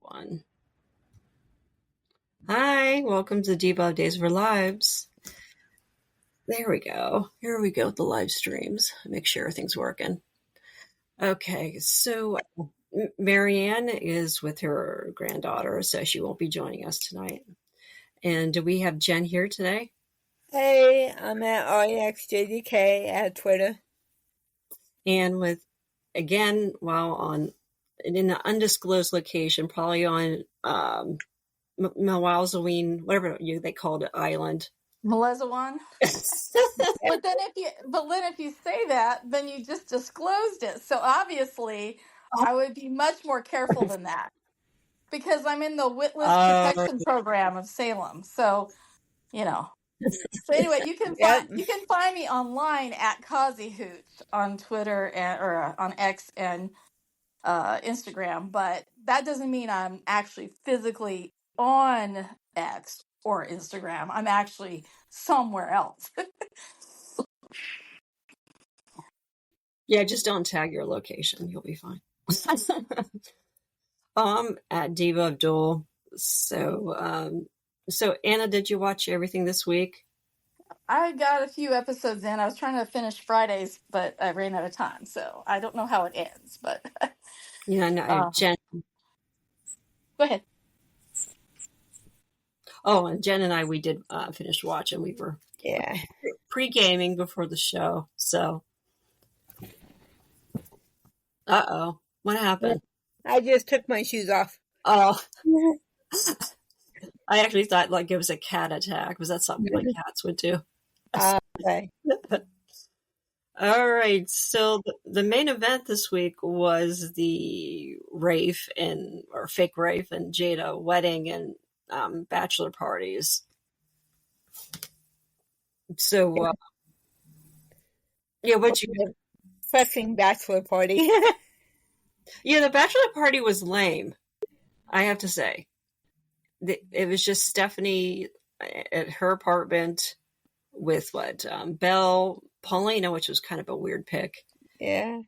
One. Hi, welcome to Diva of Days of Our Lives. There we go. Here we go with the live streams. Make sure everything's working. Okay, so Marianne is with her granddaughter, so she won't be joining us tonight. And do we have Jen here today? Hey, I'm at REXJDK at Twitter. And with, again, in an undisclosed location, probably on Malwazaween, whatever they called it, island. Malezawan. But then if you say that, then you just disclosed it. So obviously, I would be much more careful than that because I'm in the Witless Protection Program of Salem. So, So anyway, you can find me online at Kazi Hooch on Twitter or on X and Instagram, but that doesn't mean I'm actually physically on X or Instagram. I'm actually somewhere else. Yeah, just don't tag your location. You'll be fine. At Diva of DOOL. So Anna, did you watch everything this week? I got a few episodes in. I was trying to finish Fridays, but I ran out of time. So I don't know how it ends, but Jen. Go ahead. Oh, and Jen and I, we did finish watching. We were pre-gaming before the show. So, what happened? I just took my shoes off. Oh, I actually thought like it was a cat attack. Was that something like cats would do? Okay. All right. So the main event this week was the Rafe or fake Rafe and Jada wedding and bachelor parties. So, what'd you fucking bachelor party? Yeah, the bachelor party was lame, I have to say. It was just Stephanie at her apartment with Belle, Paulina, which was kind of a weird pick. Yeah.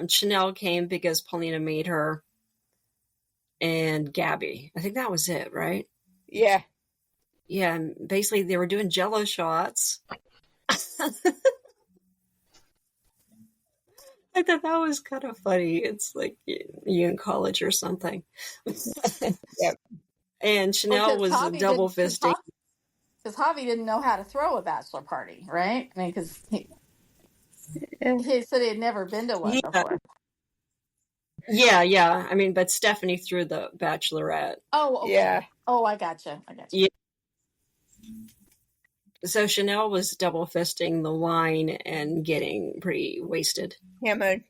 Chanel came because Paulina made her, and Gabby. I think that was it, right? Yeah. Yeah, and basically they were doing Jello shots. I thought that was kind of funny. It's like you in college or something. Yep. And Chanel was double fisting. Because Javi didn't know how to throw a bachelor party, right? I mean, because he said he had never been to one before. Yeah. I mean, but Stephanie threw the bachelorette. Oh, okay. Yeah. Oh, I gotcha. Yeah. So Chanel was double fisting the wine and getting pretty wasted. Hammered.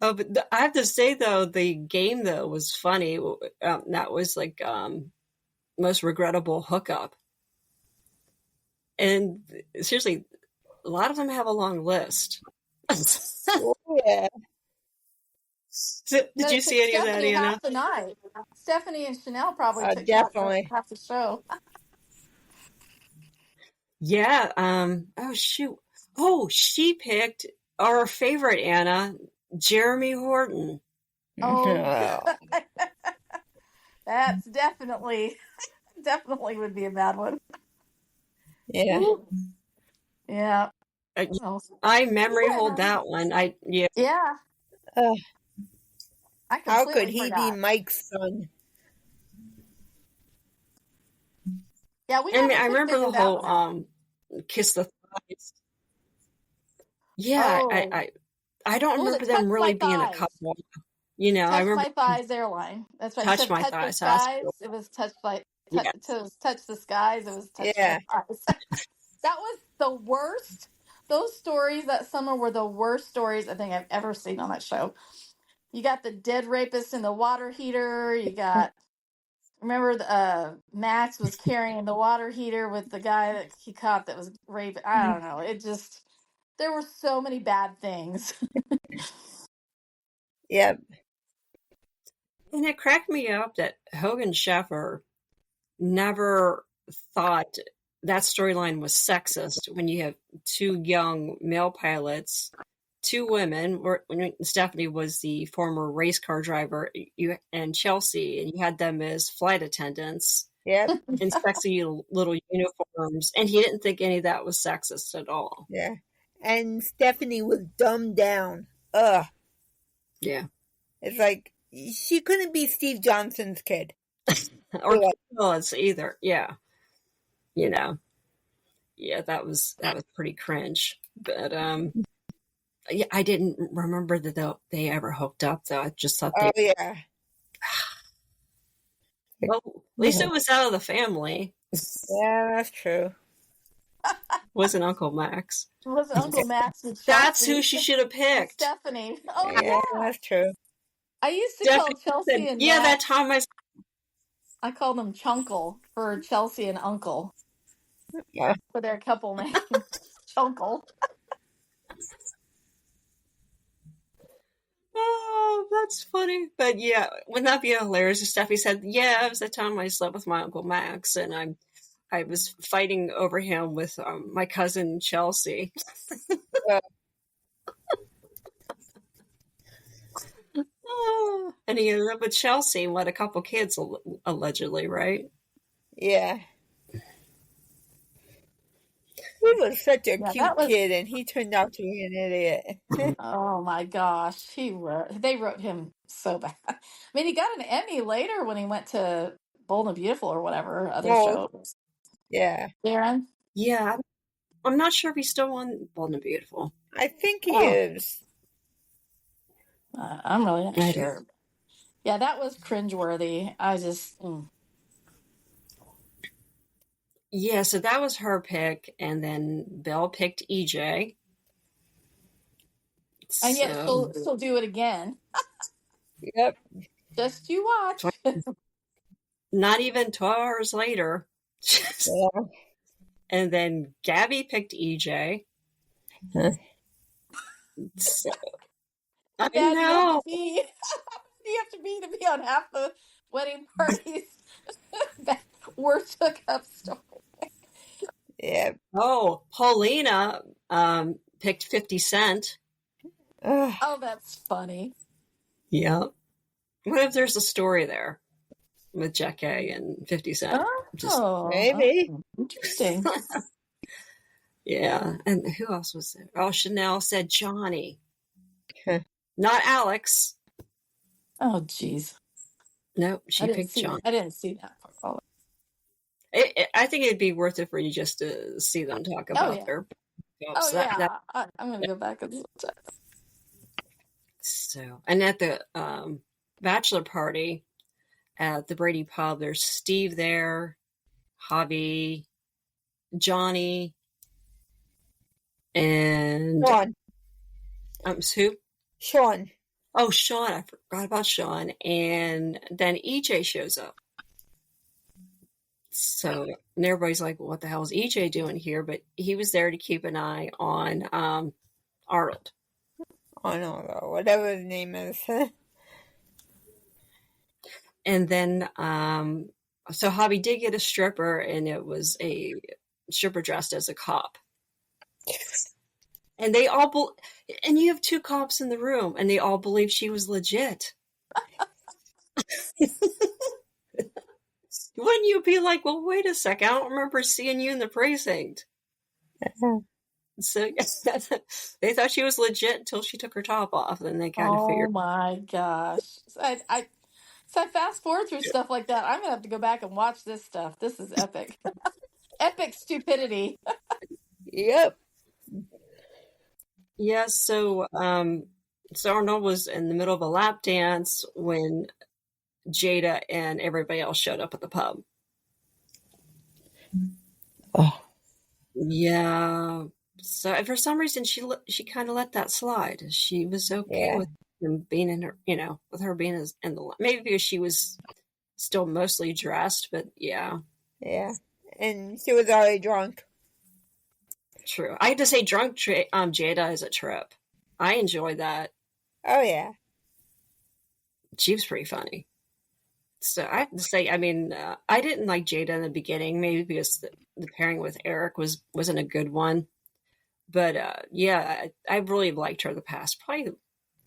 Oh, but I have to say though, the game though was funny. That was like most regrettable hookup, and seriously, a lot of them have a long list. Yeah. Did you see any of that, Anna? Half the night. Stephanie and Chanel probably took definitely half the show. Yeah. Oh shoot. Oh, she picked our favorite Anna, Jeremy Horton. Oh, that's definitely would be a bad one. Yeah. Yeah. I memory hold that one. Yeah. How could he be Mike's son? Yeah, I remember the whole kiss the thighs. Yeah, I don't remember them really being a couple. I remember my thighs airline. That's right. Touch my thighs. It was touch the skies. It was touch my thighs. That was the worst. Those stories that summer were the worst stories I think I've ever seen on that show. You got the dead rapist in the water heater. You got, remember Max was carrying the water heater with the guy that he caught that was raped. I don't know. There were so many bad things. Yep. And it cracked me up that Hogan Sheffer never thought that storyline was sexist when you have two young male pilots two women. When Stephanie was the former race car driver, you and Chelsea, and you had them as flight attendants Yep. in sexy little uniforms, and he didn't think any of that was sexist at all. Yeah. And Stephanie was dumbed down. Ugh. Yeah. It's like she couldn't be Steve Johnson's kid. Or Phyllis either. Yeah. You know. Yeah, that was pretty cringe. But yeah, I didn't remember that they ever hooked up though. I just thought Oh yeah. well, at least it was out of the family. Yeah, that's true. Wasn't Uncle Max. It was Uncle Max and That's Chelsea who she should have and picked. Stephanie. Oh Yeah, yeah. that's true. I used to call Stephanie Chelsea said, and yeah, that Max. time I called them Chunkle for Chelsea and Uncle. Yeah. For their couple name. Chunkle. oh, that's funny. But yeah, wouldn't that be hilarious if Stephanie said, yeah, it was the time I slept with my Uncle Max, and I was fighting over him with my cousin Chelsea. Yeah. And he ended up with Chelsea and had a couple kids, allegedly, right? Yeah. He was such a cute kid, and he turned out to be an idiot. Oh my gosh, they wrote him so bad. I mean, he got an Emmy later when he went to Bold and Beautiful or whatever other show. Yeah. Darren? Yeah. I'm not sure if he's still on Bold and Beautiful. I think he is. I'm really not sure. Yeah, that was cringeworthy. I just... Yeah, so that was her pick, and then Belle picked EJ. And yet she'll do it again. Yep. Just you watch. Not even 12 hours later. Yeah. And then Gabby picked EJ. So, I know. You have to be on half the wedding parties that were took up story. Yeah. Oh, Paulina picked 50 Cent. Oh, that's funny. Yeah. What if there's a story there with Jack A and 50 Cent? Maybe. Interesting. Yeah. And who else was there? Oh, Chanel said Johnny. Not Alex. Oh, jeez. Nope, she picked Johnny. I didn't see that part. I think it'd be worth it for you just to see them talk about their. Oh, yeah. I'm going to go back and check. So, and at the bachelor party at the Brady pub, there's Steve there, Javi, Johnny, and Sean. Who? Sean. Oh, Sean. I forgot about Sean. And then EJ shows up. So, and everybody's like, what the hell is EJ doing here? But he was there to keep an eye on Arnold. Arnold, whatever his name is. And then, so Javi did get a stripper, and it was a stripper dressed as a cop. And they all, and you have two cops in the room, and they all believe she was legit. Wouldn't you be like, well, wait a second, I don't remember seeing you in the precinct. So they thought she was legit until she took her top off, and they kind of figured. Oh my gosh! So I fast forward through stuff like that. I'm gonna have to go back and watch this stuff. This is epic, epic stupidity. Yep. Yeah. So Arnold was in the middle of a lap dance when Jada and everybody else showed up at the pub. Oh. Yeah. So for some reason she kind of let that slide. She was okay with him being in her, with her being in the maybe because she was still mostly dressed, but yeah. Yeah, and she was already drunk. True. I had to say drunk Jada is a trip. I enjoyed that. Oh yeah. She was pretty funny. So I have to say, I mean, I didn't like Jada in the beginning, maybe because the pairing with Eric wasn't a good one. But yeah, I really liked her the past probably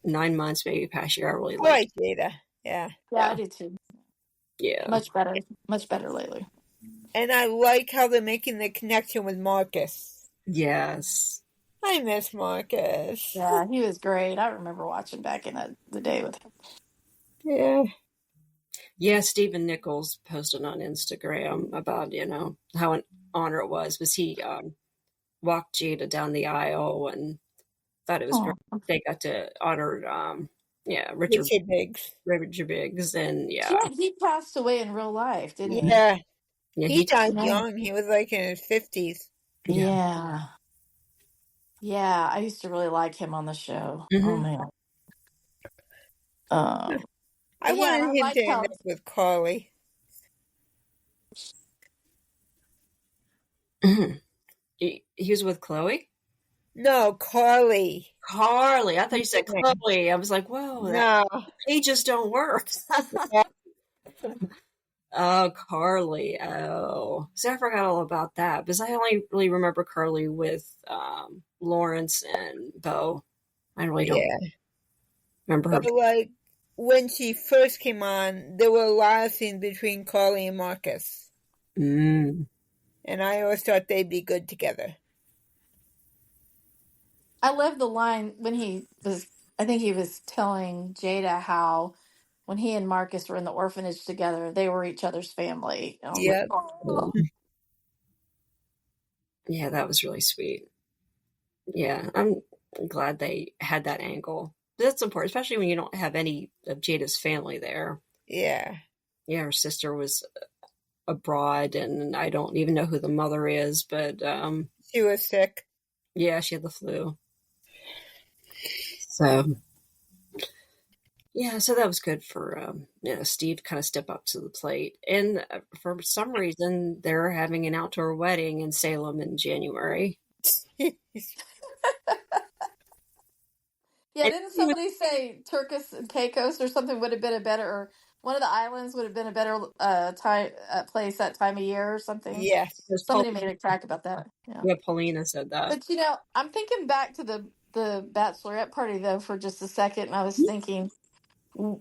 9 months, maybe past year. I really I liked. like Jada. Yeah. Yeah, I do too. Yeah. Much better lately. And I like how they're making the connection with Marcus. Yes. I miss Marcus. Yeah, he was great. I remember watching back in the day with him. Yeah. Yeah, Stephen Nichols posted on Instagram about, how an honor it was he walked Jada down the aisle and thought it was great. Oh, They got to honor Richard Richard Biggs. Richard Biggs and he passed away in real life, didn't he? Yeah. yeah He he died Yeah. young. He was like in his 50s. yeah. Yeah. Yeah, I used to really like him on the show. Oh Mm-hmm. man. Um, I but yeah, and wanted I him to like end how up with Carly. Mm-hmm. He was with Chloe. No, Carly. Carly. I thought you said Chloe. I was like, whoa, that No. pages don't work. Yeah. Oh, Carly. Oh, see, I forgot all about that because I only really remember Carly with Lawrence and Bo. I really don't Yeah. remember her. But like when she first came on, there were a lot of scenes between Carly and Marcus. Mm. And I always thought they'd be good together. I love the line when I think he was telling Jada how when he and Marcus were in the orphanage together, they were each other's family. And I was like, Yep. oh. Yeah, that was really sweet. Yeah, I'm glad they had that angle. That's important, especially when you don't have any of Jada's family there. Yeah. Yeah, her sister was abroad, and I don't even know who the mother is, but She was sick. yeah, she had the flu. So yeah, so that was good for Steve to kind of step up to the plate. And for some reason, they're having an outdoor wedding in Salem in January. Yeah, And didn't he was, somebody say Turkus and Caicos or something would have been a better, or one of the islands would have been a better time place that time of year or something? Yes. Somebody made a crack about that. Yeah. yeah, Paulina said that. But I'm thinking back to the bachelorette party though for just a second, and I was thinking, w-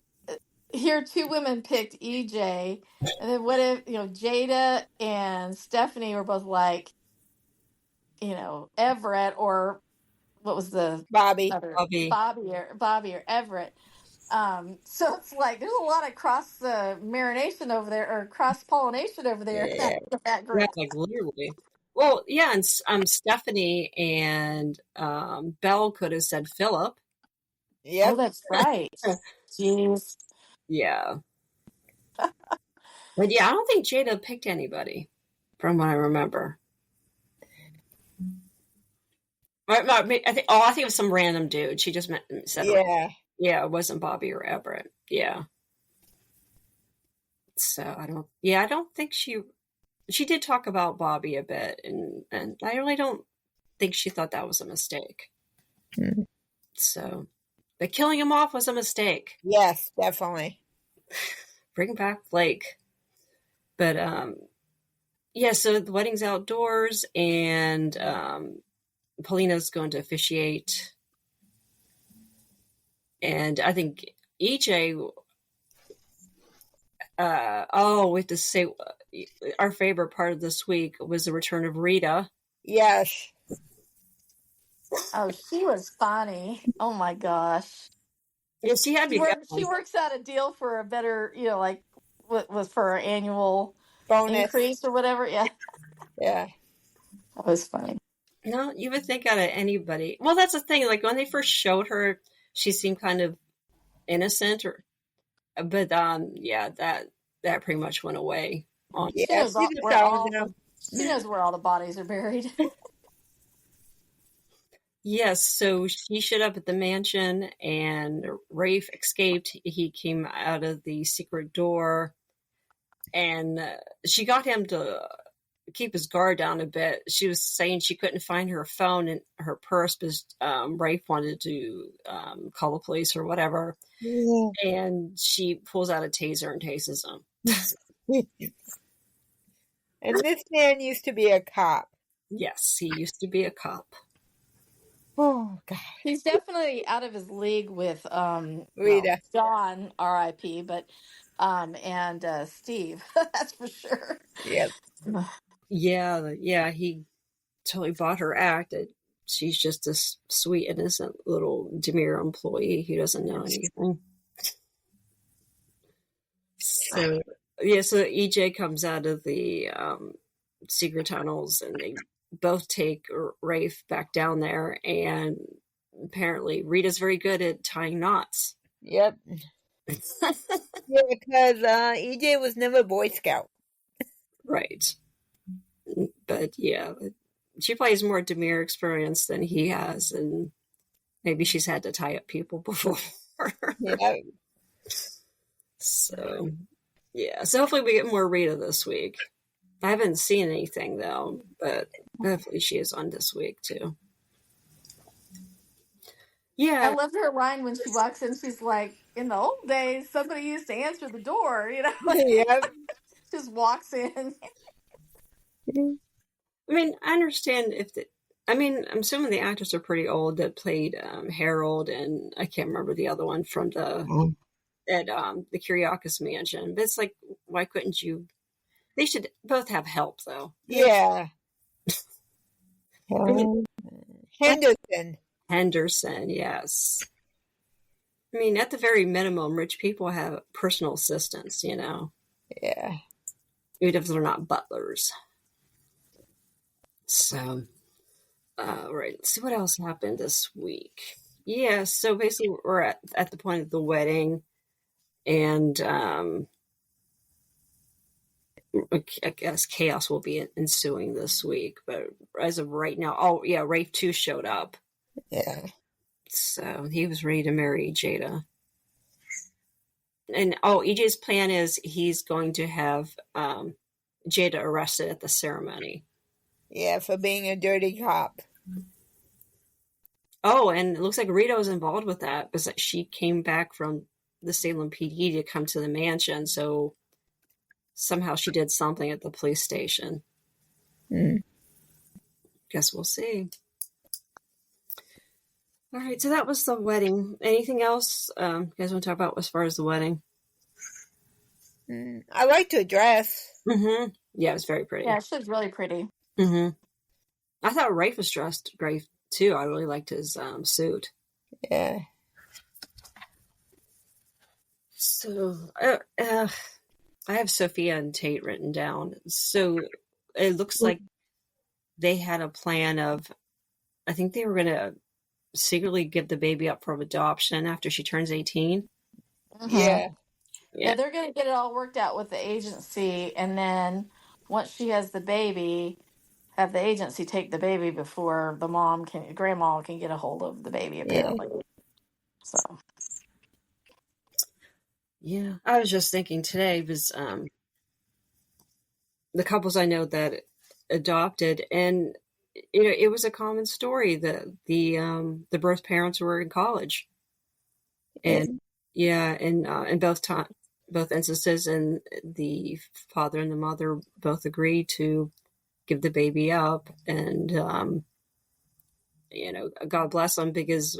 here two women picked EJ, and then what if Jada and Stephanie were both like Everett, or what was the Bobby. other Bobby. Bobby or Everett? So it's like there's a lot of cross marination over there, or cross pollination over there in Yeah. that Yeah, group. like literally. Well, yeah, and Stephanie and Belle could have said Philip. Oh, Yep. that's right. Jeez. Yeah. But yeah, I don't think Jada picked anybody from what I remember. I think it was some random dude. She just said, Yeah. yeah, it wasn't Bobby or Everett. Yeah. So I don't think she did talk about Bobby a bit, and I really don't think she thought that was a mistake. Mm. So, but killing him off was a mistake. Yes, definitely. Bring back Blake. But yeah, so the wedding's outdoors, and Paulina's going to officiate, and I think EJ. We have to say our favorite part of this week was the return of Rita. Yes. Oh, she was funny. Oh my gosh. Yeah, she had me She going. works out a deal for a better, like what was for her annual Bonus. increase or whatever. Yeah, Yeah. that was funny. No, you would think out of anybody. Well, that's the thing. Like when they first showed her, she seemed kind of innocent, but yeah, that pretty much went away. On She Yeah. knows She just always know. she knows where all the bodies are buried. yes, so she showed up at the mansion, and Rafe escaped. He came out of the secret door, and she got him to keep his guard down a bit. She was saying she couldn't find her phone and her purse because Rafe wanted to call the police or whatever. Yeah. And she pulls out a taser and tases him. And this man used to be a cop. Yes, he used to be a cop. Oh God, He's definitely out of his league with well, Rita. John, R.I.P., but and Steve, that's for sure. Yep. Yeah, he totally bought her act. That she's just this sweet, innocent little demure employee who doesn't know anything. So yeah, so EJ comes out of the secret tunnels, and they both take Rafe back down there. And apparently, Rita's very good at tying knots. Yep. Yeah, because EJ was never Boy Scout. Right. But yeah, she plays more demure experience than he has, and maybe she's had to tie up people before. Yeah. So yeah, so hopefully we get more Rita this week. I haven't seen anything though, but hopefully she is on this week too. I Yeah. loved her line when she walks in. She's like, "In the old days, somebody used to answer the door." Like Yep. just walks in. I mean, I understand if the. I mean, I'm assuming the actors are pretty old that played Harold, and I can't remember the other one from the Kyriakis Mansion. But it's like, why couldn't you? They should both have help, though. Yeah. I mean, Henderson. Henderson, yes. I mean, at the very minimum, rich people have personal assistants, Yeah. even if they're not butlers. So, right, let's see what else happened this week. Yeah, so basically, we're at the point of the wedding, and I guess chaos will be ensuing this week. But as of right now, oh yeah, Rafe 2 showed up. Yeah. So he was ready to marry Jada. And EJ's plan is he's going to have Jada arrested at the ceremony. Yeah, for being a dirty cop. Oh, and it looks like Rita's involved with that because she came back from the Salem PD to come to the mansion. So somehow she did something at the police station. Guess we'll see. All right, so that was the wedding. Anything else you guys want to talk about as far as the wedding? I liked her dress. Mm-hmm. Yeah, it was very pretty. Yeah, she's really pretty. Mm-hmm. I thought Rafe was dressed great too. I really liked his suit. Yeah. So I have Sophia and Tate written down. So it looks like they had a plan of, I think they were going to secretly give the baby up for adoption after she turns 18. Yeah. Yeah, they're going to get it all worked out with the agency, and then once she has the baby, have the agency take the baby before the grandma can get a hold of the baby, apparently. So Yeah, I was just thinking today was the couples I know that adopted, and it was a common story that the birth parents were in college, and in both instances, and the father and the mother both agreed to give the baby up, and God bless them, because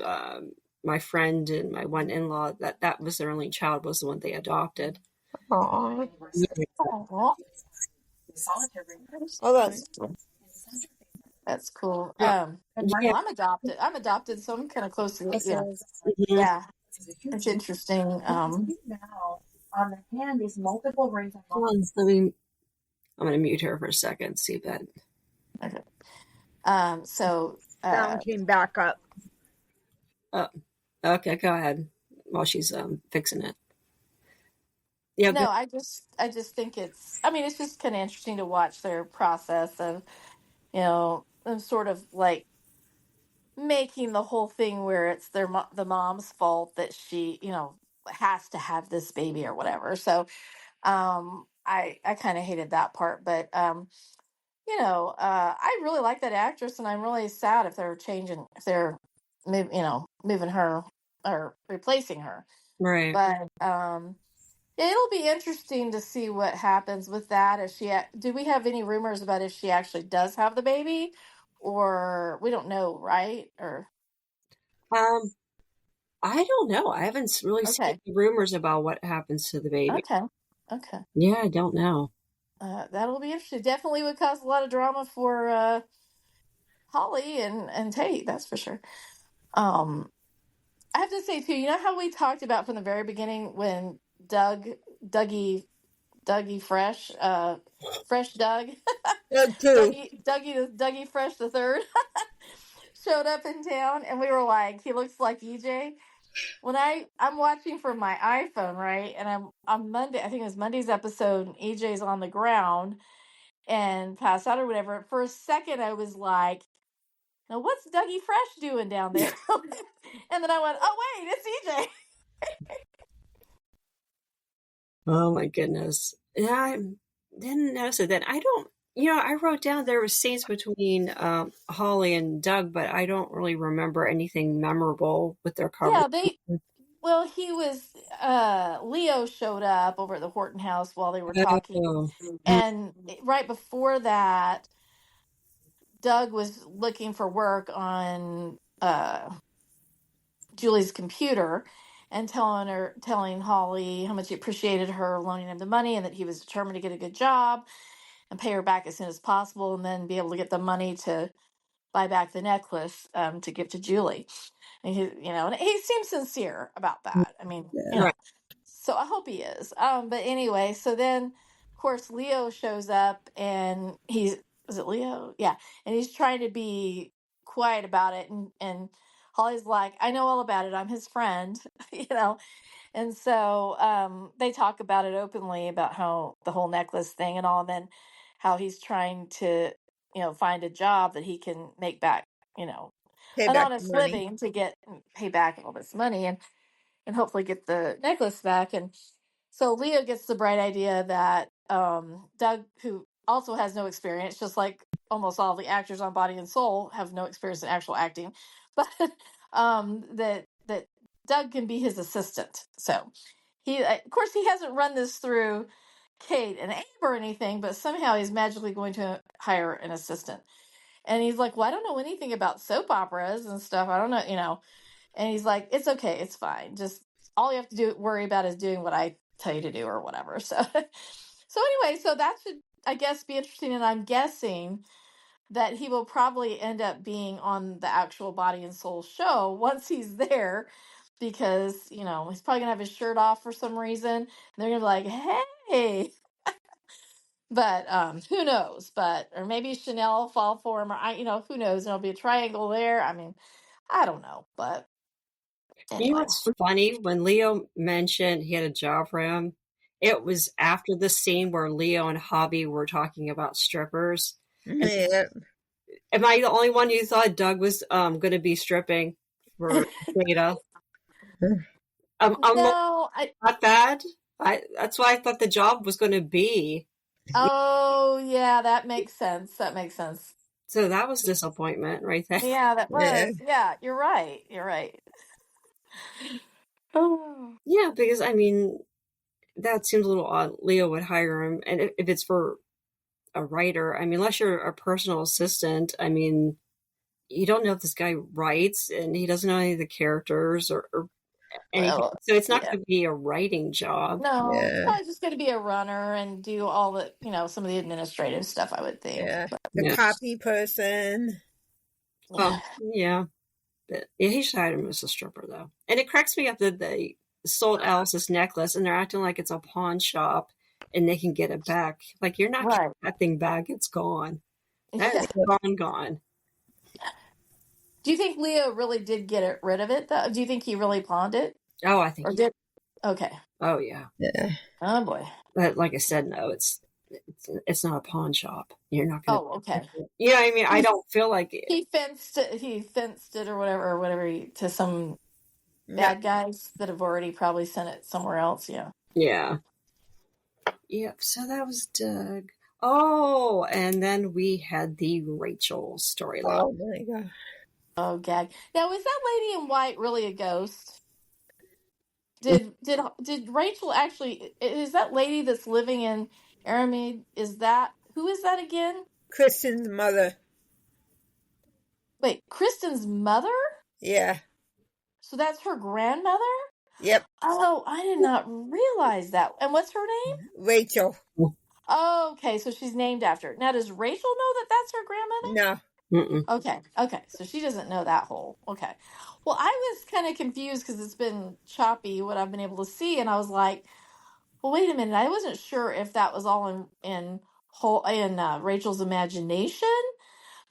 my friend and my one in-law, that was their only child, was the one they adopted. Aww. Aw. Hold on. That's cool. Yeah. Well, I'm adopted. So I'm kind of close to it. Yeah. Mhm. Yeah. It's interesting. Now, on the hand, these multiple rings of Hold on, I'm going to mute her for a second, see if that. Okay. So Sound came back up. Okay, go ahead while she's fixing it. Yeah, no, I just think it's just kind of interesting to watch their process of, them sort of like making the whole thing where it's the mom's fault that she, has to have this baby or whatever. So, I kind of hated that part, but I really like that actress, and I'm really sad if they're moving her or replacing her. right. But it'll be interesting to see what happens with that. Do we have any rumors about if she actually does have the baby, or we don't know, right? Or Um, I don't know. I haven't really seen Okay. the rumors about what happens to the baby. Okay. Okay. Yeah, I don't know. That'll be interesting. Definitely would cause a lot of drama for Holly and Tate, that's for sure. Um, I have to say too, you know how we talked about from the very beginning when Doug, Dougie, Dougie Fresh, Fresh Doug, Two. Dougie Fresh the third showed up in town, and we were like, he looks like EJ. When I'm watching from my iPhone, right, and I'm on Monday, I think it was Monday's episode, and EJ's on the ground and passed out or whatever. For a second, I was like, now what's Dougie Fresh doing down there? And then I went, oh wait, it's EJ. Oh my goodness. Yeah, I didn't notice it then. I don't, I wrote down there were scenes between Holly and Doug, but I don't really remember anything memorable with their Yeah, conversation. well, he was, Leo showed up over at the Horton house while they were talking. Oh, And right before that, Doug was looking for work on Julie's computer and telling Holly how much he appreciated her loaning him the money and that he was determined to get a good job and pay her back as soon as possible and then be able to get the money to buy back the necklace to give to Julie. And and he seems sincere about that. I mean, Yeah. right. so I hope he is. But anyway, so then of course Leo shows up and is it Leo? Yeah. And he's trying to be quiet about it and Holly's like, I know all about it. I'm his friend, you know. And so they talk about it openly about how the whole necklace thing and all, and then how he's trying to, find a job that he can make back, you know, Pay an back the honest money. living to pay back all this money and hopefully get the necklace back. And so Leo gets the bright idea that Doug, who also has no experience, just like almost all the actors on Body and Soul have no experience in actual acting, but that Doug can be his assistant. So of course, he hasn't run this through Kate and Abe or anything, but somehow he's magically going to hire an assistant. And he's like, "Well, I don't know anything about soap operas and stuff. I don't know." And he's like, it's okay, it's fine. Just all you have to worry about is doing what I tell you to do or whatever. So, so anyway, so that should, I guess, be interesting. And I'm guessing that he will probably end up being on the actual Body and Soul show once he's there, because he's probably gonna have his shirt off for some reason. And they're gonna be like, hey. But who knows? But or maybe Chanel will fall for him, or who knows? And it'll be a triangle there. I mean, I don't know, but You know anyway. what's funny? When Leo mentioned he had a job for him, it was after the scene where Leo and Hobby were talking about strippers. And Yeah. am I the only one who thought Doug was going to be stripping for Data? I'm No, not bad. That's why I thought the job was going to be. oh yeah, that makes sense. That makes sense. So that was disappointment right there. Yeah, that Yeah. was. Yeah, you're right. You're right. Oh. Yeah, because I mean, that seems a little odd. Leo would hire him, and if it's for a writer, I mean, unless you're a personal assistant, I mean, you don't know if this guy writes, and he doesn't know any of the characters or anything. Well, So it's not yeah. going to be a writing job. No, it's Yeah. probably just going to be a runner and do all the, some of the administrative stuff, I would think. Yeah. But, The Yeah. copy person. Well, yeah. But yeah, he should hire him as a stripper, though. And it cracks me up that they sold Alice's necklace, and they're acting like it's a pawn shop, and they can get it back. Like, you're not getting right. that thing back. It's gone. That Yeah. is gone. Do you think Leo really did get rid of it, though? Do you think he really pawned it? Oh, I think Or did? Okay. Oh, yeah. Yeah. Oh, boy. But like I said, no, it's not a pawn shop. You're not going to. Oh, okay. Yeah, I mean, I don't feel like it. He fenced it or whatever to some Yeah. bad guys that have already probably sent it somewhere else. Yeah. Yeah. Yep. So that was Doug. Oh, and then we had the Rachel storyline. Oh my god. Oh, gag. Now, is that lady in white really a ghost? Did Rachel actually? Is that lady that's living in Aramid? Who is that again? Kristen's mother. Wait, Kristen's mother? Yeah. So that's her grandmother? Yep. Oh, I did not realize that. And what's her name? Rachel. Oh, okay, so she's named after. Now, does Rachel know that that's her grandmother? No. Mm-mm. Okay, so she doesn't know that whole. Okay. Well, I was kind of confused because it's been choppy what I've been able to see, and I was like, well, wait a minute. I wasn't sure if that was all in Rachel's imagination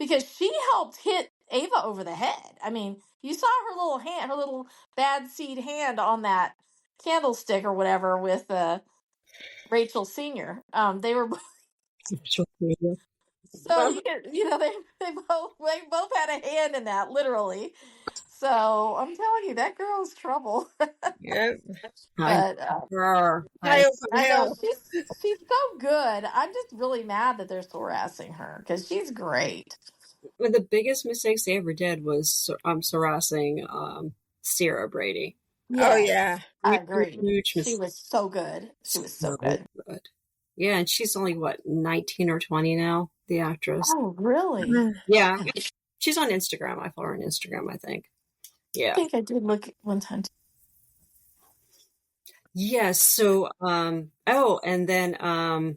because she helped hit Ava over the head. I mean, you saw her little hand, her little bad seed hand on that candlestick or whatever with Rachel Senior. They were so Well, you could, they both had a hand in that, literally. So I'm telling you, that girl's trouble. yep. I But her. Child from I know hell. she's so good. I'm just really mad that they're harassing her because she's great. One of the biggest mistakes they ever did was harassing Sarah Brady. Oh Yes, yeah. I Huge, agree. huge She mistake. was so good. She was so So good. good. Yeah, and she's only what, 19 or 20 now, the actress. Oh, really? Yeah, I she's on Instagram. I follow her on Instagram, I think. Yeah. think I did look one time. Yes. So, oh, and then I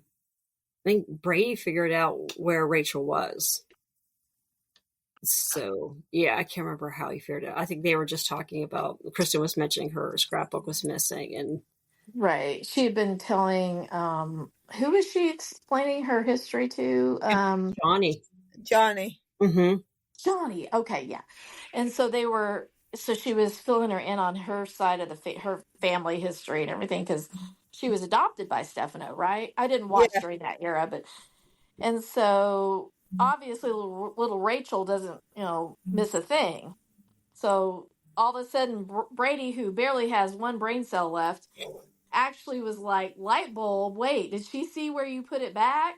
think Brady figured out where Rachel was. So, yeah, I can't remember how he figured it out. I think they were just talking about Kristen was mentioning her scrapbook was missing, and Right. She had been telling who was she explaining her history to? Johnny. Johnny. Mm-hmm. Johnny. Okay, yeah. And so she was filling her in on her side of her family history and everything because she was adopted by Stefano, right? I didn't watch Yeah. during that era, but and so obviously little Rachel doesn't, miss a thing. So all of a sudden Brady, who barely has one brain cell left, actually was like, light bulb, wait, did she see where you put it back?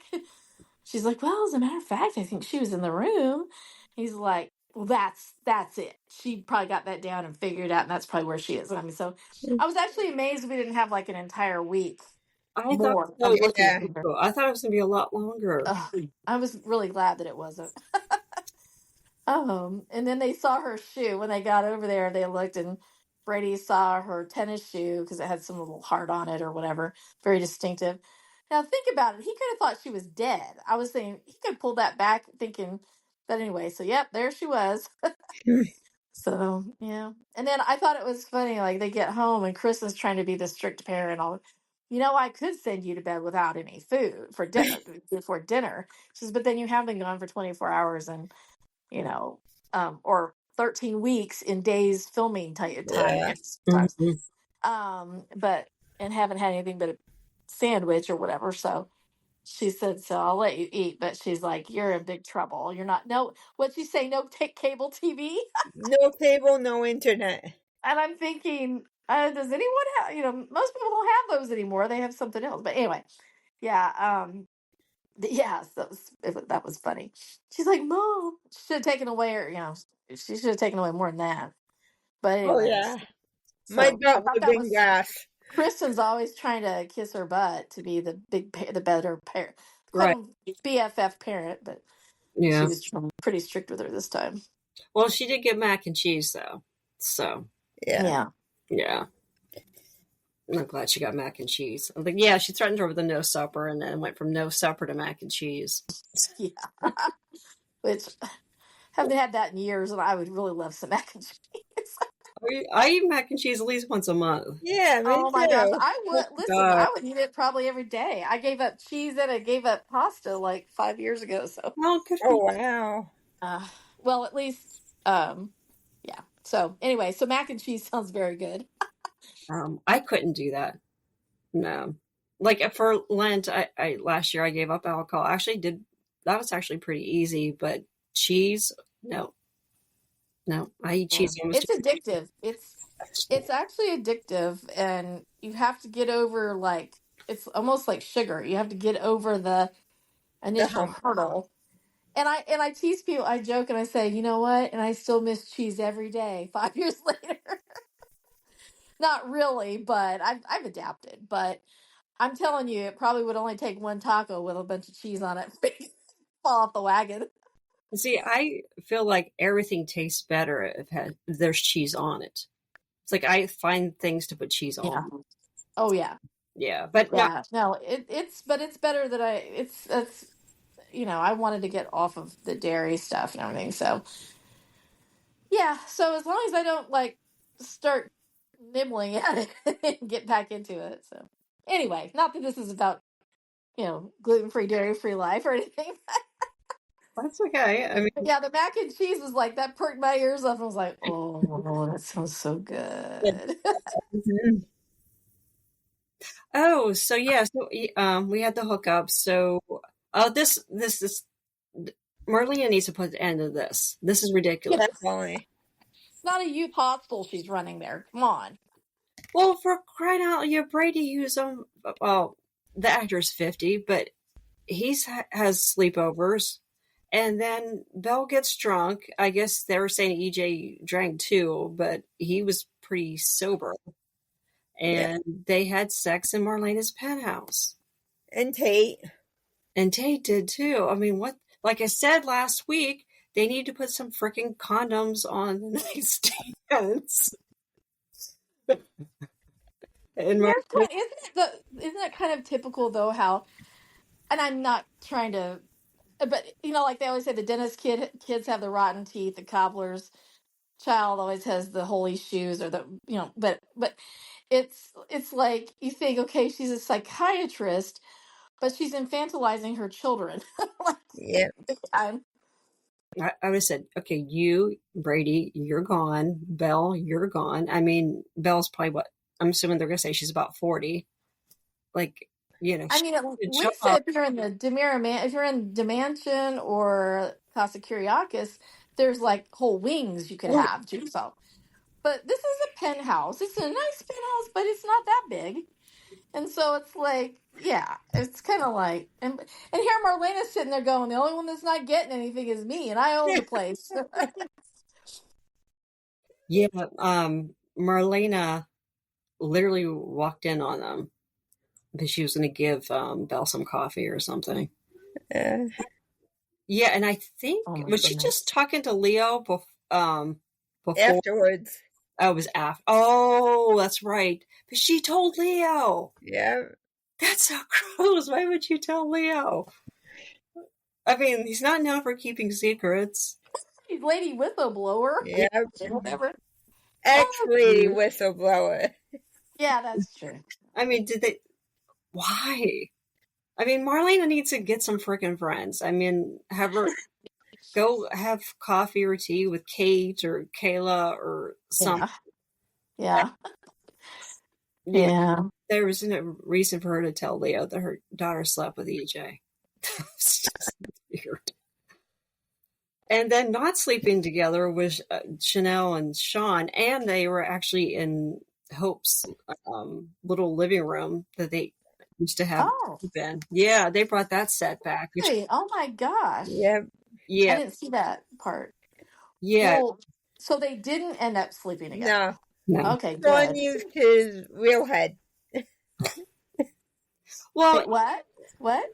She's like, well, as a matter of fact, I think she was in the room. He's like, well, that's it. She probably got that down and figured it out, and that's probably where she is. I mean, so I was actually amazed we didn't have like an entire week I thought more so of looking Yeah. for her. too. I thought it was gonna be a lot longer. Ugh, I was really glad that it wasn't. And then they saw her shoe when they got over there. They looked, and Brady saw her tennis shoe because it had some little heart on it or whatever, very distinctive. Now think about it. He could have thought she was dead. I was saying he could pull that back, thinking. But anyway, so yep, there she was. So yeah, and then I thought it was funny. Like they get home and Chris is trying to be the strict parent. All, I could send you to bed without any food for dinner before dinner. She says, but then you have been gone for 24 hours and you know, or 13 weeks in days filming time. Yeah. Sometimes. Mm-hmm. But and haven't had anything but a sandwich or whatever. So she said, so I'll let you eat. But she's like, you're in big trouble. You're not, no, what'd she say? No, take cable TV. No cable, no internet. And I'm thinking, does anyone have, most people don't have those anymore. They have something else. But anyway, yeah. Yes, that was funny. She's like, Mom, she should have taken away her, she should have taken away more than that. But Oh anyways, yeah. My so I butt would thought have that been was grass. Kristen's always trying to kiss her butt to be the better parent, quote Right. unquote BFF parent, but she Yeah. was pretty strict with her this time. Well, she did get mac and cheese though, so Yeah. Yeah, yeah. I'm glad she got mac and cheese. I'm like, yeah, she threatened her with a no supper, and then went from no supper to mac and cheese. yeah. Which haven't had that in years, and I would really love some mac and cheese. I eat mac and cheese at least once a month. Yeah, me Oh my gosh, too. I Oh would listen. God. I would eat it probably every day. I gave up cheese and I gave up pasta like 5 years ago. So, Well, good for Oh you. wow. uh, well, at least, yeah. So anyway, so mac and cheese sounds very good. I couldn't do that. No. Like for Lent, I last year I gave up alcohol. I actually did. That was actually pretty easy, but cheese, no, no. I eat Yeah. cheese almost. It's addictive. It's actually addictive, and you have to get over like it's almost like sugar. You have to get over the The initial hump. hurdle. And I tease people. I joke and I say, you know what? And I still miss cheese every day. 5 years later, not really, but I've adapted. But I'm telling you, it probably would only take one taco with a bunch of cheese on it for me to fall off the wagon. See, I feel like everything tastes better if there's cheese on it. It's like I find things to put cheese Yeah. on. Oh yeah. Yeah, but no, Yeah. No, it's better that it's I wanted to get off of the dairy stuff and everything. So yeah, so as long as I don't like start nibbling at it and get back into it. So anyway, not that this is about, gluten-free, dairy-free life or anything. that's okay. I But mean, yeah, the mac and cheese was like that perked my ears up. I was like, oh, that sounds so good. mhm. Oh, so yeah, so we had the hookup. So, this is Marlena needs to put an end to this. This is ridiculous. Definitely. It's not a youth hostel she's running there. Come on. Well, for crying out, you have Brady, who's well, the actor's 50, but has sleepovers, and then Belle gets drunk. I guess they were saying EJ drank too, but he was pretty sober, Yeah. and they had sex in Marlena's penthouse. And Tate. And Tate did too. I mean, what? Like I said last week, they need to put some freaking condoms on the nightstands. And Isn't it kind of typical though how, and I'm not trying to, but like they always say, the dentist kids have the rotten teeth, the cobbler's child always has the holy shoes, or but it's like you think, okay, she's a psychiatrist, but she's infantilizing her children. Like, Yeah. I'm, I would have said, okay, you, Brady, you're gone. Belle, you're gone. I mean, Belle's probably what? I'm assuming they're going to say she's about 40. Like, I she mean, at did a good least job. if you're in the if you're in Dimension or Casa Kyriakis, there's like whole wings you could have to yourself. But this is a penthouse. It's a nice penthouse, but it's not that big. And so it's like, yeah, it's kind of like, and here Marlena's sitting there going, the only one that's not getting anything is me, and I own the place. Yeah, Marlena literally walked in on them because she was going to give Belle some coffee or something. Uh, Yeah, and I think, Oh my was she goodness. just talking to Leo before? Afterwards. Oh, it was after. Oh, that's right. But she told Leo. Yeah. That's so gross. Why would you tell Leo? I mean, he's not known for keeping secrets. He's Lady Whistleblower. Yeah. Whatever. Ex-lady whistleblower. Yeah, that's true. I mean, why? I mean, Marlena needs to get some freaking friends. I mean, have her go have coffee or tea with Kate or Kayla or something. Yeah. Yeah, Yeah. there was no reason for her to tell Leo that her daughter slept with EJ. It's just weird. And then not sleeping together was Chanel and Sean, and they were actually in Hope's little living room that they used to have Oh, in. Yeah, they brought that set back. Which, hey, oh my gosh. Yeah. I yeah, didn't see that part. yeah, Well, so they didn't end up sleeping together. No. no. Okay, Sean good. used his real head. Well, Wait, what? What?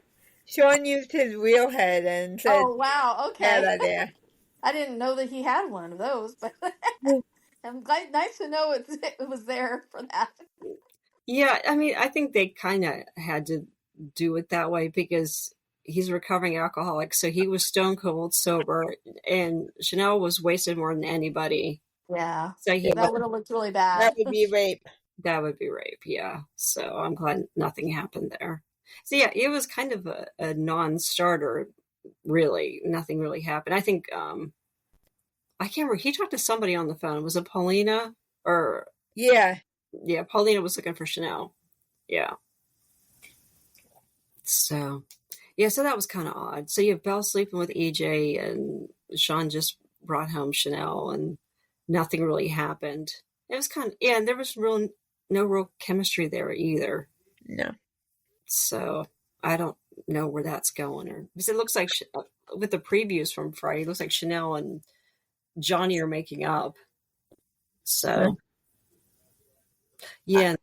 Sean used his real head and said, Oh, wow. "Get Okay. out of there." I didn't know that he had one of those, but I'm glad, nice to know it was there for that. yeah, I mean, I think they kind of had to do it that way because he's a recovering alcoholic, so he was stone cold sober, and Chanel was wasted more than anybody. Yeah. So That would have looked really That bad. would be rape. that would be rape, yeah. So I'm glad nothing happened there. So yeah, it was kind of a non-starter, really. Nothing really happened. I think I can't remember. He talked to somebody on the phone. Was it Paulina? Or Yeah. yeah, Paulina was looking for Chanel. Yeah. So yeah, so that was kind of odd. So you have Belle sleeping with EJ, and Sean just brought home Chanel, and nothing really happened. It was kind of, yeah, and there was no real chemistry there either. No. So I don't know where that's going, or because it looks like with the previews from Friday, it looks like Chanel and Johnny are making up. So yeah,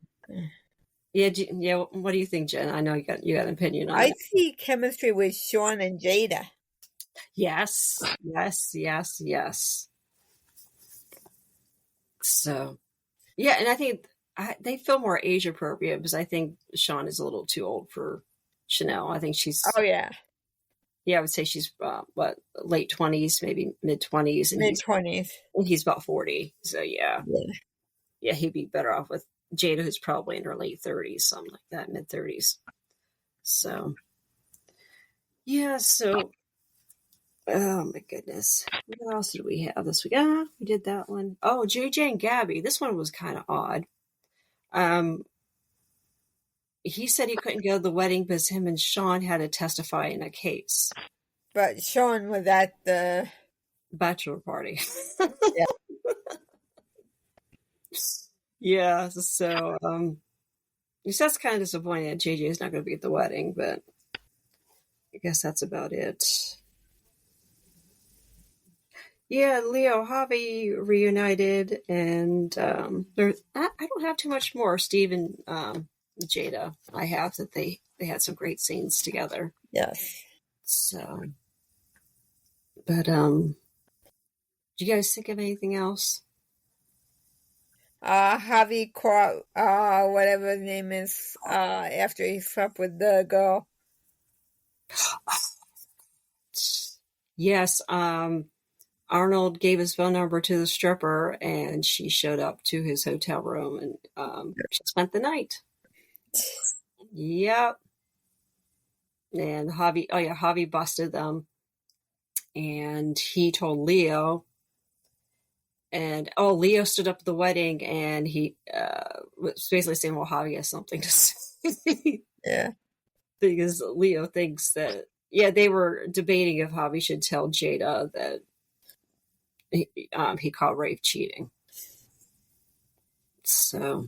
yeah. What do you think, Jen? I know you got an opinion on I it. see chemistry with Sean and Jada. Yes, yes, yes, yes. So Yeah, and I think they feel more age appropriate because I think Sean is a little too old for Chanel. I think Oh she's, yeah, yeah, I would say she's what, late 20s, maybe mid 20s, and mid-20s. he's about 40. So yeah, Yeah. yeah, he'd be better off with Jada, who's probably in her late 30s, something like that, mid 30s. So yeah, so oh my goodness, what else did we have this week? We did that one. Oh, JJ and Gabby. This one was kind of odd. Um, he said he couldn't go to the wedding because him and Sean had to testify in a case. But Sean was at the Bachelor party. yeah. Yeah, so he says kind of disappointed that JJ is not going to be at the wedding, but I guess that's about it. Yeah, Leo Javi reunited, and I don't have too much more. Steve and Jada, I have that they had some great scenes together. Yes. So, but do you guys think of anything else? Javi caught whatever his name is after he slept with the girl. Yes, Arnold gave his phone number to the stripper, and she showed up to his hotel room, and she spent the night. Yep. And Javi busted them, and he told Leo, and Leo stood up at the wedding, and he was basically saying, "Well, Javi has something to say," Yeah. because Leo thinks that. Yeah, they were debating if Javi should tell Jada that he caught Rafe cheating. So,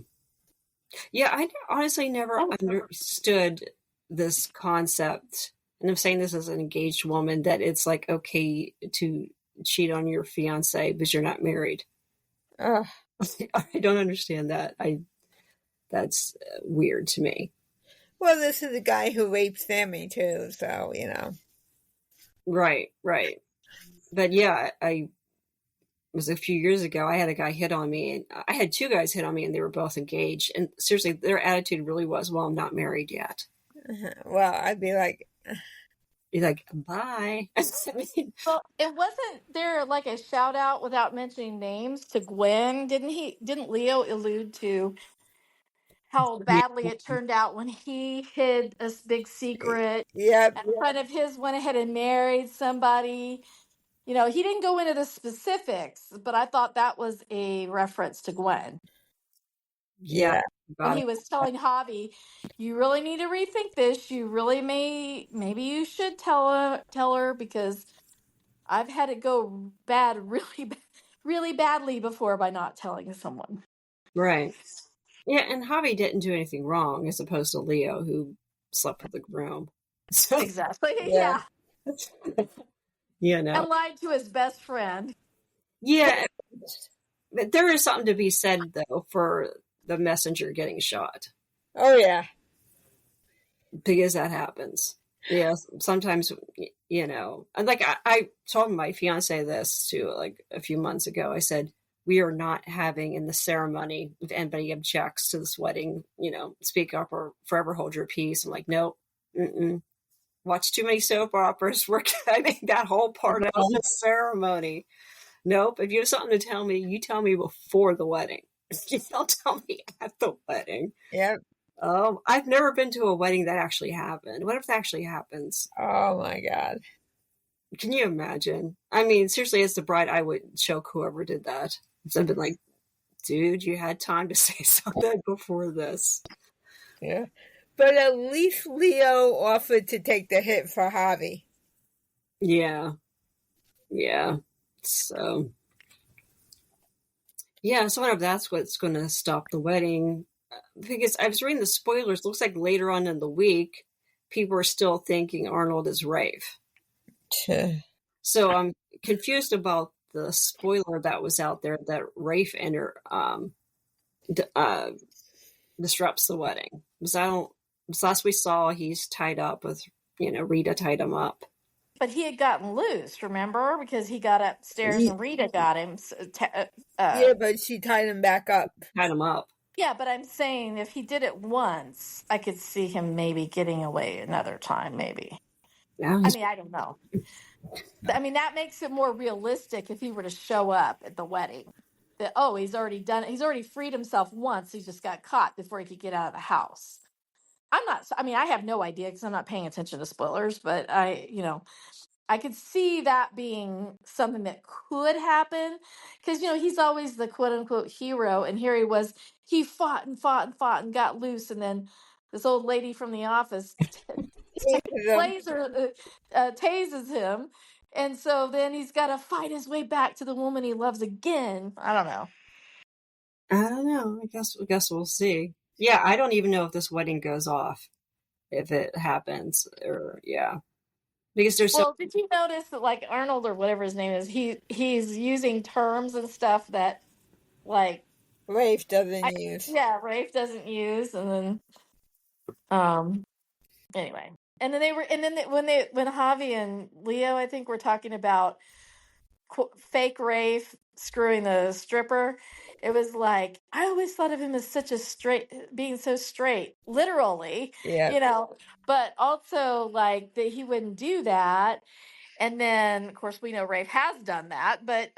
yeah, I honestly never understood this concept. And I'm saying this as an engaged woman, that it's like okay to cheat on your fiance because you're not married. Uh, I don't understand that. That's weird to me. well, this is the guy who raped Sammy too, so Right. But yeah, I was a few years ago. I had a guy hit on me, and I had two guys hit on me, and they were both engaged. And seriously, their attitude really was, "Well, I'm not married yet." Well, I'd be like, You're like, "Bye." I mean, Well, it wasn't there like a shout out without mentioning names to Gwen? Didn't Leo allude to how yeah, badly it turned out when he hid this big secret yep, and a friend of his went ahead and married somebody? He didn't go into the specifics, but I thought that was a reference to Gwen. yeah, yeah. And got it. he was telling Javi, you really need to rethink this. You really maybe you should tell her because I've had it go bad really badly before by not telling someone. Right. Yeah, and Javi didn't do anything wrong, as opposed to Leo, who slept with the groom. So, Exactly. Yeah. Yeah. you know, And lied to his best friend. yeah, but there is something to be said though for the messenger getting shot, Oh yeah. because that happens. Yeah, sometimes, and like I told my fiance this too, like a few months ago. I said, we are not having in the ceremony, if anybody objects to this wedding, speak up or forever hold your peace. I'm like, nope, watch too many soap operas. We're cutting that whole part out of the ceremony. Nope. If you have something to tell me, you tell me before the wedding. You don't tell me at the wedding. Yep. I've never been to a wedding that actually happened. What if that actually happens? Oh my God. Can you imagine? I mean, seriously, as the bride, I would choke whoever did that. So I've been like, dude, you had time to say something before this. Yeah. But at least Leo offered to take the hit for Javi. Yeah. So, yeah, so I wonder if that's what's going to stop the wedding. Because I was reading the spoilers. Looks like later on in the week, people are still thinking Arnold is Rafe. So I'm confused about the spoiler that was out there that Rafe disrupts the wedding. Because last we saw, he's tied up with, Rita tied him up. but he had gotten loose, remember? Because he got upstairs and Rita got him. Yeah, but she tied him back up. Tied him up. Yeah, but I'm saying if he did it once, I could see him maybe getting away another time, maybe. Yeah, I mean, I don't know. I mean, that makes it more realistic if he were to show up at the wedding. That, oh, he's already done it. He's already freed himself once. He just got caught before he could get out of the house. I'm not, I mean, I have no idea because I'm not paying attention to spoilers, but I could see that being something that could happen because, he's always the quote unquote hero. And here he was, he fought and fought and fought and got loose. And then this old lady from the office laser tases him. And so then he's got to fight his way back to the woman he loves again. I don't know. I don't know. I guess we'll see. Yeah, I don't even know if this wedding goes off, if it happens, or yeah, because there's so Well, did you notice that like Arnold or whatever his name is, he's using terms and stuff that like Rafe doesn't use. yeah, Rafe doesn't use, and then anyway, and then when Javi and Leo, I think, were talking about fake Rafe screwing the stripper. It was like I always thought of him as such a straight, being so straight, literally, Yeah. but also like that he wouldn't do that. And then, of course, we know Rafe has done that, but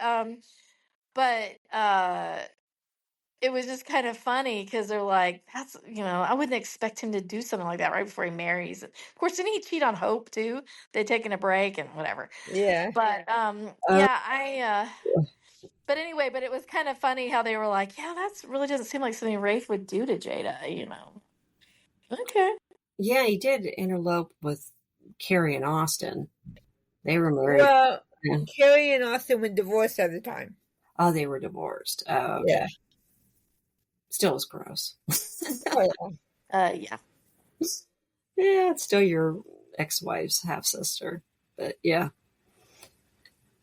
it was just kind of funny because they're like, that's, I wouldn't expect him to do something like that right before he marries. Of course, didn't he cheat on Hope too? They'd taken a break and whatever. Yeah. But uh, yeah, but anyway, but it was kind of funny how they were like, yeah, that's really doesn't seem like something Rafe would do to Jada. Okay. yeah, he did interlope with Carrie and Austin. They were married. Well, Yeah. Carrie and Austin were divorced at the time. Oh, they were divorced. Yeah. Still was gross. Oh, yeah. Yeah. Yeah, it's still your ex-wife's half sister, but yeah.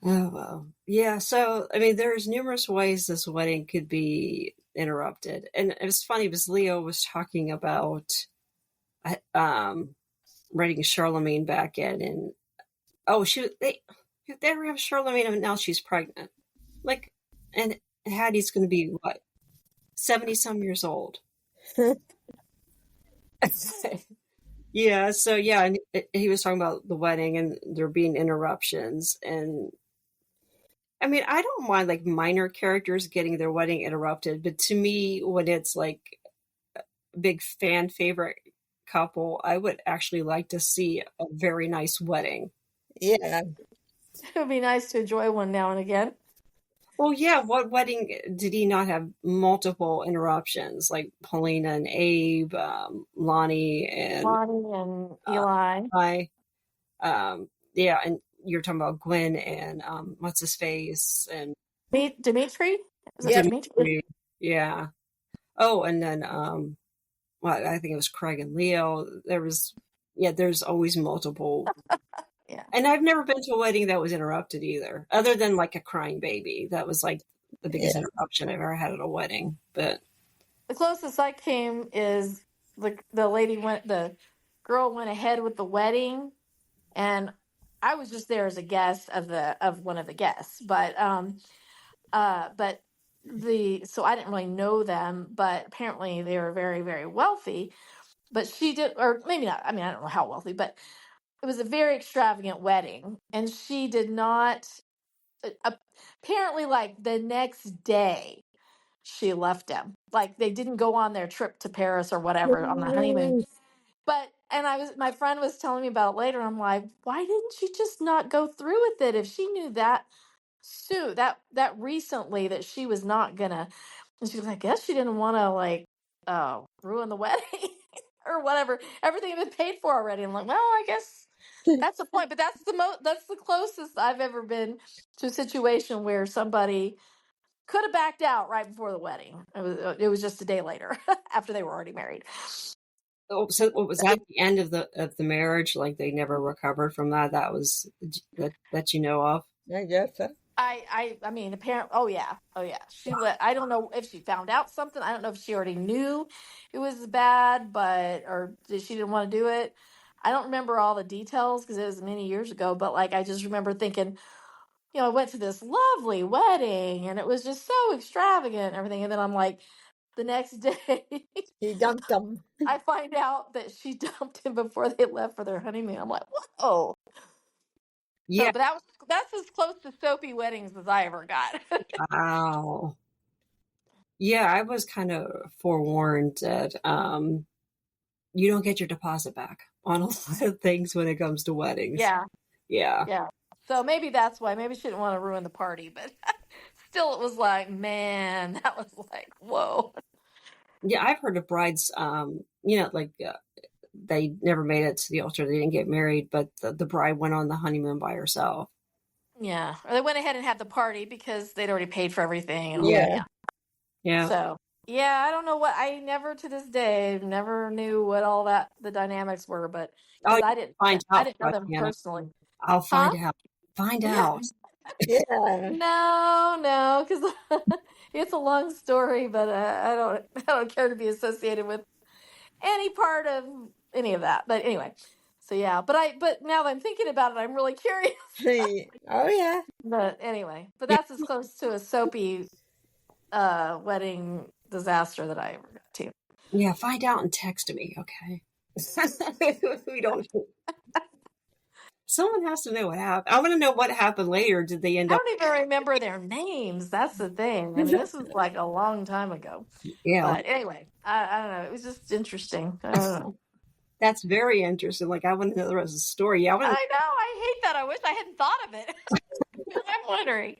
Oh well, yeah. So I mean, there's numerous ways this wedding could be interrupted, and it was funny because Leo was talking about writing Charlemagne back in, and oh, they were having Charlemagne, and now she's pregnant, like, and Hattie's going to be what 70 some years old. Yeah, so yeah, and he was talking about the wedding and there being interruptions, and I mean, I don't mind like minor characters getting their wedding interrupted, but to me, when it's like a big fan favorite couple, I would actually like to see a very nice wedding. Yeah. It would be nice to enjoy one now and again. Well, yeah, what wedding did he not have multiple interruptions, like Paulina and Abe, Lonnie and Eli. yeah, and you're talking about Gwen and what's his face and Dimitri? Is it Yeah. Dimitri? yeah. Oh, and then well, I think it was Craig and Leo. There's always multiple. Yeah. And I've never been to a wedding that was interrupted either, other than like a crying baby. That was like the biggest interruption I've ever had at a wedding. But The closest I came is the girl went ahead with the wedding, and I was just there as a guest of one of the guests, but so I didn't really know them, but apparently they were very, very wealthy. But she did, or maybe not. I mean, I don't know how wealthy, but it was a very extravagant wedding, and she did not. Apparently, like the next day, she left him. Like they didn't go on their trip to Paris or whatever on the honeymoon. But and my friend was telling me about it later. I'm like, why didn't she just not go through with it if she knew that soon that recently that she was not gonna? And she was like, I guess she didn't want to like ruin the wedding or whatever. Everything had been paid for already. I'm like, well, I guess that's the point. But that's the closest I've ever been to a situation where somebody could have backed out right before the wedding. It was just a day later after they were already married. so what was that the end of the marriage? Like they never recovered from that. That was that you know of. I guess so. I mean, apparently, oh yeah. I don't know if she found out something. I don't know if she found out something. I don't know if she already knew it was bad, but or she didn't want to do it. I don't remember all the details because it was many years ago, but like I just remember thinking, I went to this lovely wedding and it was just so extravagant and everything. And then I'm like, the next day, He dumped them. I find out that she dumped him before they left for their honeymoon. I'm like, whoa. Yeah. So, but that's as close to soapy weddings as I ever got. Wow. Yeah, I was kind of forewarned that you don't get your deposit back on a lot of things when it comes to weddings. Yeah. Yeah. Yeah. So maybe that's why. Maybe she didn't want to ruin the party, but still, it was like, man, that was like, whoa. Yeah, I've heard of brides, like they never made it to the altar. They didn't get married, but the bride went on the honeymoon by herself. Yeah. Or they went ahead and had the party because they'd already paid for everything and all Yeah. that. Yeah. Yeah. So, yeah, I don't know what, I never to this day never knew what all that, the dynamics were, but Oh, because you find I out, didn't know them Diana. personally. I'll Huh? find out. Find out. Yeah. No, because it's a long story, but I don't care to be associated with any part of any of that. But anyway, so yeah, but now that I'm thinking about it, I'm really curious. Oh yeah. But anyway, but Yeah. that's as close to a soapy wedding disaster that I ever got to. Yeah, find out and text me, okay? We don't. Someone has to know what happened. I want to know what happened later. Did they end I up? don't even remember their names. That's the thing. I mean, this was like a long time ago. Yeah, But anyway, I don't know. It was just interesting. I don't know. that's very interesting. Like, I want to know the rest of the story. Yeah, I want I know. I hate that. I wish I hadn't thought of it. I'm wondering.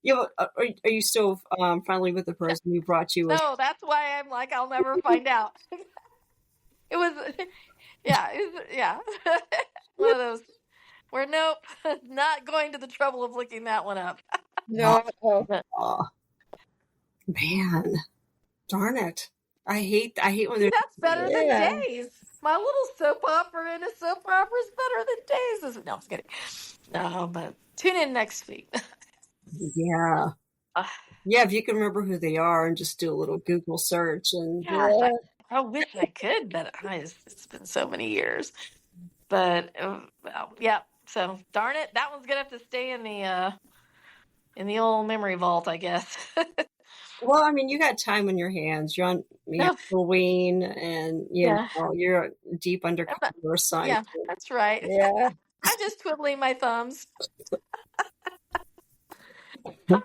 Yeah, are you still friendly with the person who brought you? No, that's why I'm like, I'll never find out. It was, yeah. One of those where nope, not going to the trouble of looking that one up. No. Oh, man, darn it! I hate when See, there's. that's better Yeah. than Days. My little soap opera in a soap opera is better than Days. No, I'm just kidding. No, but tune in next week. Yeah. Yeah, if you can remember who they are and just do a little Google search and Gosh, I wish I could, but it's been so many years. But well, yeah. So darn it, that one's gonna have to stay in the old memory vault, I guess. well, I mean, you got time on your hands. You're on No, Halloween, and yeah, you're deep undercover yeah, assignment. that's right. Yeah. I'm just twiddling my thumbs. Oh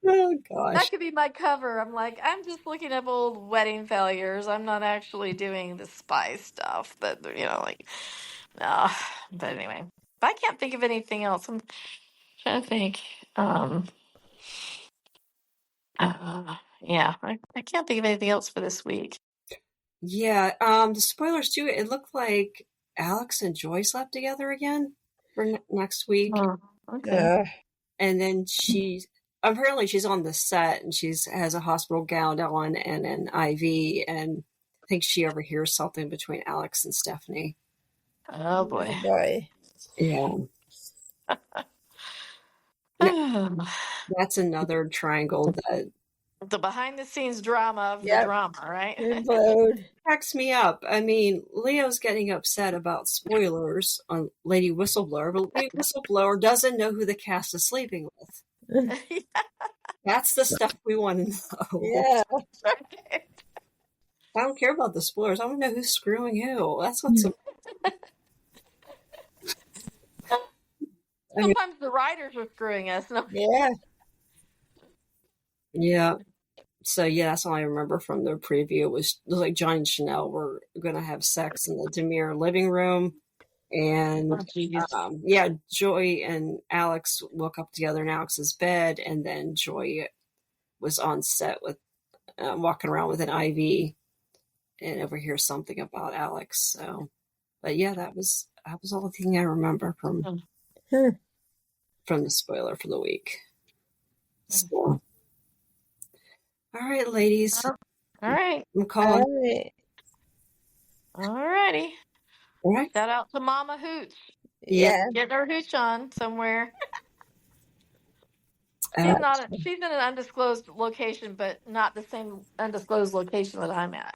That gosh. could be my cover. I'm like, I'm just looking up old wedding failures. I'm not actually doing the spy stuff. But like, no. But anyway, if I can't think of anything else, I'm trying to think. Yeah, I can't think of anything else for this week. Yeah. The spoilers too. It looked like Alex and Joy slept together again for next week, Oh, okay. and then apparently she's on the set and has a hospital gown on and an IV, and I think she overhears something between Alex and Stephanie. Oh boy. Boy. Yeah. That's another triangle that The behind the scenes drama of the Yep. drama, right? Implode. cracks me up. I mean, Leo's getting upset about spoilers on Lady Whistleblower, but Lady Whistleblower doesn't know who the cast is sleeping with. That's the stuff we want to know. Yeah. I don't care about the spoilers. I want to know who's screwing who. That's what's. Sometimes the writers are screwing us. No. Yeah. Yeah. So yeah, that's all I remember from the preview. It was like John and Chanel were going to have sex in the Demir living room, and Oh, geez. Joy and Alex woke up together in Alex's bed, and then Joy was on set with walking around with an IV, and overhears something about Alex. So, but yeah, that was all the thing I remember from the spoiler for the week. So. All right, ladies. All right. I'm calling. All righty. All right. Shout out to Mama Hooch. Yeah. Getting her hooch on somewhere. She's in an undisclosed location, but not the same undisclosed location that I'm at.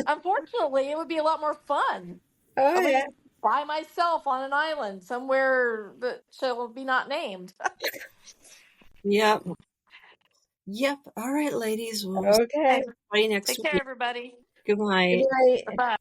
Unfortunately, it would be a lot more fun. Oh I'm yeah. gonna by myself on an island somewhere that shall be not named. Yep. Yep. All right, ladies. We'll see Okay. Okay. you next Take care, week. everybody. Good Good night. night. Bye.